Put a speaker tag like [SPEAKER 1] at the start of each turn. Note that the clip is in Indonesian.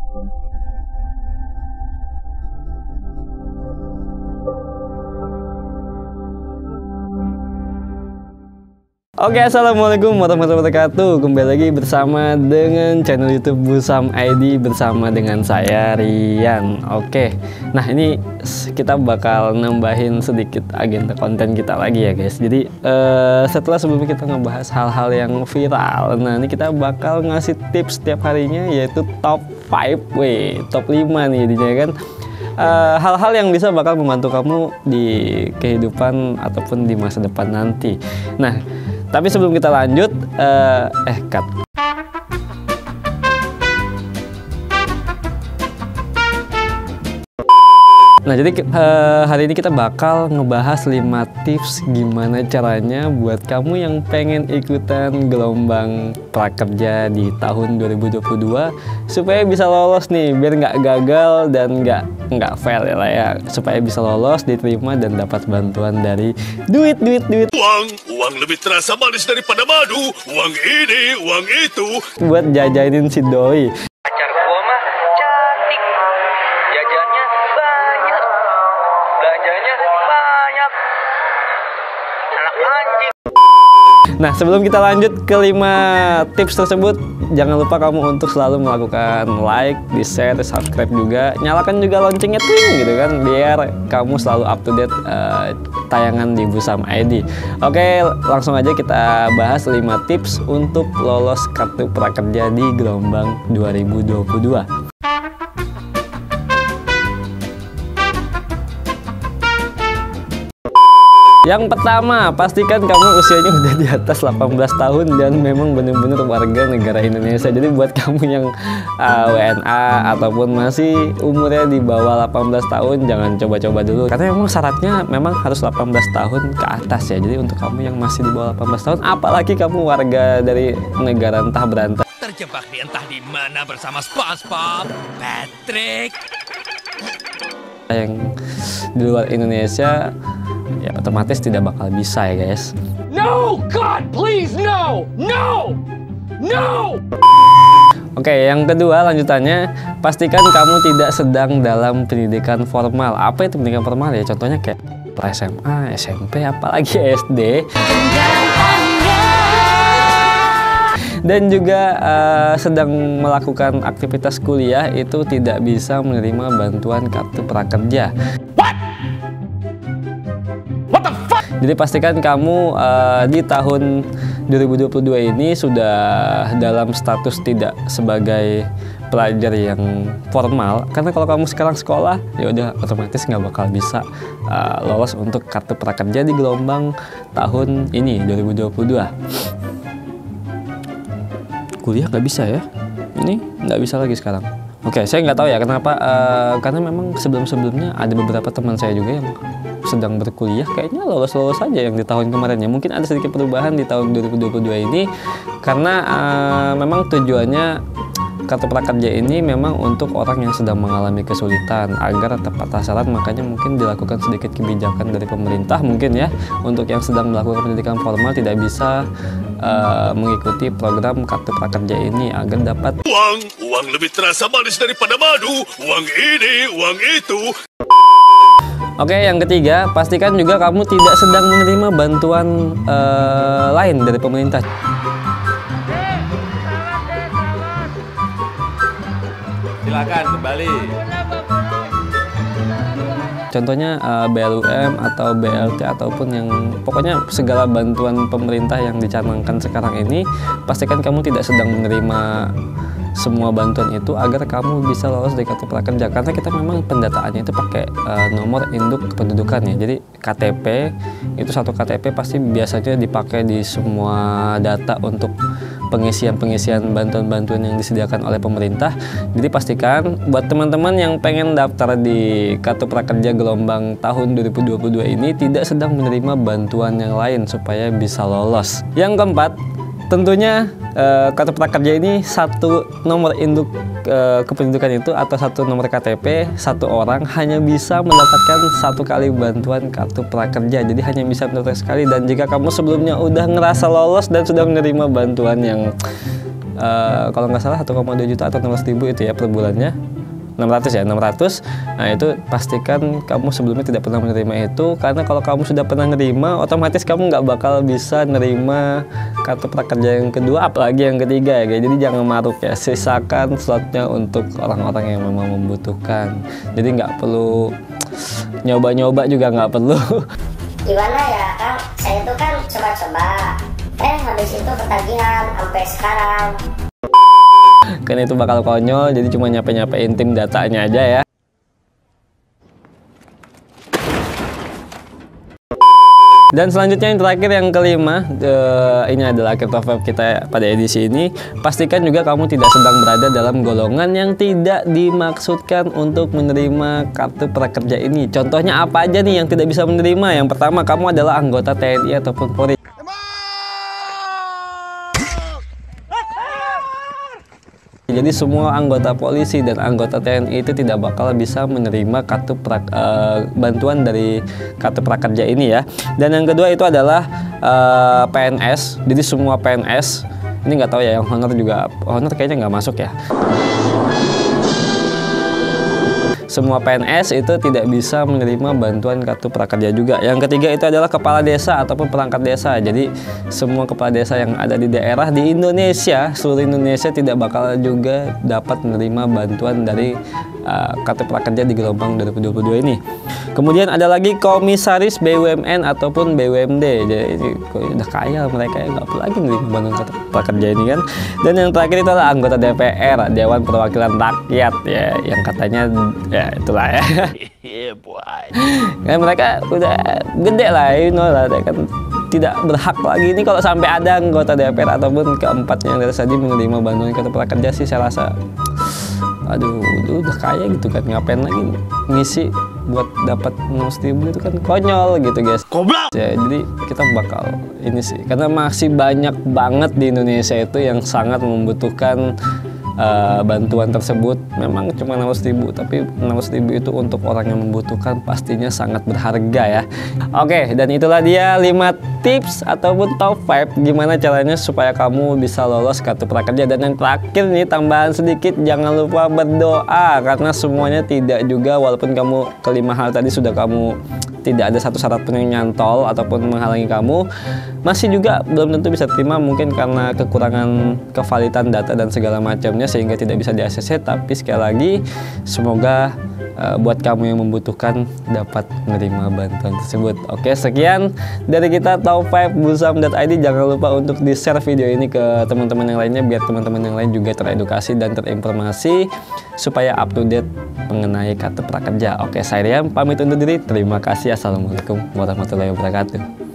[SPEAKER 1] Oke, assalamualaikum warahmatullahi wabarakatuh. Kembali lagi bersama dengan channel YouTube Busam ID bersama dengan saya Rian. Oke, nah ini kita bakal nambahin sedikit agenda konten kita lagi ya guys. Jadi setelah sebelumnya kita ngebahas hal-hal yang viral, nah ini kita bakal ngasih tips setiap harinya, yaitu top 5, top 5 nih jadinya kan. Hal-hal yang bisa bakal membantu kamu di kehidupan ataupun di masa depan nanti. Nah, tapi sebelum kita lanjut, cut. Nah, jadi hari ini kita bakal ngebahas 5 tips gimana caranya buat kamu yang pengen ikutan gelombang prakerja di tahun 2022 supaya bisa lolos nih, biar nggak gagal dan nggak fail ya, supaya bisa lolos, diterima dan dapat bantuan dari duit.
[SPEAKER 2] Uang lebih terasa manis daripada madu. Uang ini, uang itu.
[SPEAKER 1] Buat jajanin si doi.
[SPEAKER 3] Pacar gua mah cantik, jajannya banyak, belanjanya banyak, anak anjing.
[SPEAKER 1] Nah, sebelum kita lanjut ke 5 tips tersebut, jangan lupa kamu untuk selalu melakukan like, di-share, subscribe juga, nyalakan juga loncengnya ting gitu kan, biar kamu selalu up to date tayangan di Busam ID. Oke, langsung aja kita bahas 5 tips untuk lolos kartu prakerja di gelombang 2022. Yang pertama, pastikan kamu usianya udah di atas 18 tahun dan memang benar-benar warga negara Indonesia. Jadi buat kamu yang WNA ataupun masih umurnya di bawah 18 tahun, jangan coba-coba dulu. Karena memang syaratnya memang harus 18 tahun ke atas ya. Jadi untuk kamu yang masih di bawah 18 tahun, apalagi kamu warga dari negara entah berantah,
[SPEAKER 2] Terjebak di entah di mana bersama SpongeBob, Patrick.
[SPEAKER 1] yang di luar Indonesia, ya otomatis tidak bakal bisa ya guys.
[SPEAKER 2] No, God, please, no, no, no.
[SPEAKER 1] Oke, yang kedua lanjutannya, pastikan kamu tidak sedang dalam pendidikan formal. Apa itu pendidikan formal ya? Contohnya kayak SMA, SMP, apalagi SD. Dan juga sedang melakukan aktivitas kuliah, itu tidak bisa menerima bantuan kartu prakerja. Jadi pastikan kamu di tahun 2022 ini sudah dalam status tidak sebagai pelajar yang formal, karena kalau kamu sekarang sekolah ya udah otomatis nggak bakal bisa lolos untuk kartu prakerja di gelombang tahun ini 2022. Kuliah nggak bisa ya, ini nggak bisa lagi sekarang. Oke, saya nggak tahu ya kenapa, karena memang sebelum-sebelumnya ada beberapa teman saya juga yang sedang berkuliah, kayaknya lolos-lolos aja yang di tahun kemarin ya. Mungkin ada sedikit perubahan di tahun 2022 ini, karena memang tujuannya kartu prakerja ini memang untuk orang yang sedang mengalami kesulitan agar tepat sasaran, makanya mungkin dilakukan sedikit kebijakan dari pemerintah mungkin ya, untuk yang sedang melakukan pendidikan formal tidak bisa mengikuti program kartu prakerja ini agar dapat
[SPEAKER 2] Uang lebih terasa manis daripada madu. Uang ini, uang itu.
[SPEAKER 1] Oke, yang ketiga, pastikan juga kamu tidak sedang menerima bantuan lain dari pemerintah.
[SPEAKER 4] Silakan kembali.
[SPEAKER 1] Contohnya BLUM atau BLT ataupun yang pokoknya segala bantuan pemerintah yang dicanangkan sekarang ini, pastikan kamu tidak sedang menerima semua bantuan itu agar kamu bisa lolos dari kartu prakerja, karena kita memang pendataannya itu pakai nomor induk kependudukan ya. Jadi KTP itu, satu KTP pasti biasanya dipakai di semua data untuk pengisian bantuan-bantuan yang disediakan oleh pemerintah. Jadi pastikan buat teman-teman yang pengen daftar di kartu prakerja gelombang tahun 2022 ini tidak sedang menerima bantuan yang lain supaya bisa lolos. Yang keempat, tentunya kartu prakerja ini satu nomor induk kependudukan itu atau satu nomor KTP satu orang hanya bisa mendapatkan satu kali bantuan kartu prakerja. Jadi hanya bisa mendapatkan sekali, dan jika kamu sebelumnya udah ngerasa lolos dan sudah menerima bantuan yang kalau nggak salah 1,2 juta atau 16.000 itu ya per bulannya. 600 ya, 600. Nah itu pastikan kamu sebelumnya tidak pernah menerima itu, karena kalau kamu sudah pernah nerima, otomatis kamu nggak bakal bisa nerima kartu prakerja yang kedua, apalagi yang ketiga ya guys. Jadi jangan maruk ya, sisakan slotnya untuk orang-orang yang memang membutuhkan. Jadi nggak perlu nyoba-nyoba, juga nggak perlu.
[SPEAKER 5] Gimana ya Kang, saya itu kan coba-coba, habis itu ketagihan sampai sekarang.
[SPEAKER 1] Kan itu bakal konyol, jadi cuma nyape-nyapein tim datanya aja ya. Dan selanjutnya yang terakhir, yang kelima, ini adalah akhir top 5 kita pada edisi ini. Pastikan juga kamu tidak sedang berada dalam golongan yang tidak dimaksudkan untuk menerima kartu prakerja ini. Contohnya apa aja nih yang tidak bisa menerima? Yang pertama, kamu adalah anggota TNI ataupun Polri. Jadi semua anggota polisi dan anggota TNI itu tidak bakal bisa menerima kartu bantuan dari kartu prakerja ini ya. Dan yang kedua itu adalah PNS. Jadi semua PNS, ini nggak tahu ya, yang honor juga, honor kayaknya nggak masuk ya. Semua PNS itu tidak bisa menerima bantuan kartu prakerja juga. Yang ketiga itu adalah kepala desa ataupun perangkat desa. Jadi semua kepala desa yang ada di daerah di Indonesia, seluruh Indonesia, tidak bakal juga dapat menerima bantuan dari kartu prakerja di gelombang 2022 ini. Kemudian ada lagi komisaris BUMN ataupun BUMD. Jadi udah kaya mereka ya, nggak perlu lagi menerima bantuan kartu prakerja ini kan. Dan yang terakhir itu adalah anggota DPR, Dewan Perwakilan Rakyat ya, yang katanya ya itulah ya. Kan mereka udah gede lah, lah, kan tidak berhak lagi. Ini kalau sampai ada anggota DPR ataupun keempatnya yang dari tadi menerima bantuan kartu prakerja sih, saya rasa aduh udah kaya gitu kan, ngapain lagi ngisi buat dapat 6.000 itu kan konyol gitu guys. Goblok. Ya, jadi kita bakal ini sih, karena masih banyak banget di Indonesia itu yang sangat membutuhkan bantuan tersebut. Memang cuma 600.000, tapi 600.000 itu untuk orang yang membutuhkan pastinya sangat berharga ya. Oke, dan itulah dia 5 tips ataupun top 5 gimana caranya supaya kamu bisa lolos kartu prakerja. Dan yang terakhir nih, tambahan sedikit, jangan lupa berdoa, karena semuanya tidak juga, walaupun kamu kelima hal tadi sudah kamu tidak ada satu syarat pun yang nyantol ataupun menghalangi kamu, masih juga belum tentu bisa terima, mungkin karena kekurangan kevalidan data dan segala macamnya sehingga tidak bisa di-ACC. Tapi sekali lagi, semoga buat kamu yang membutuhkan dapat menerima bantuan tersebut. Oke, sekian dari kita Top 5 Busam.id. Jangan lupa untuk di-share video ini ke teman-teman yang lainnya, biar teman-teman yang lain juga teredukasi dan terinformasi supaya up to date mengenai kartu prakerja. Oke, saya Rian pamit undur diri. Terima kasih. Assalamualaikum warahmatullahi wabarakatuh.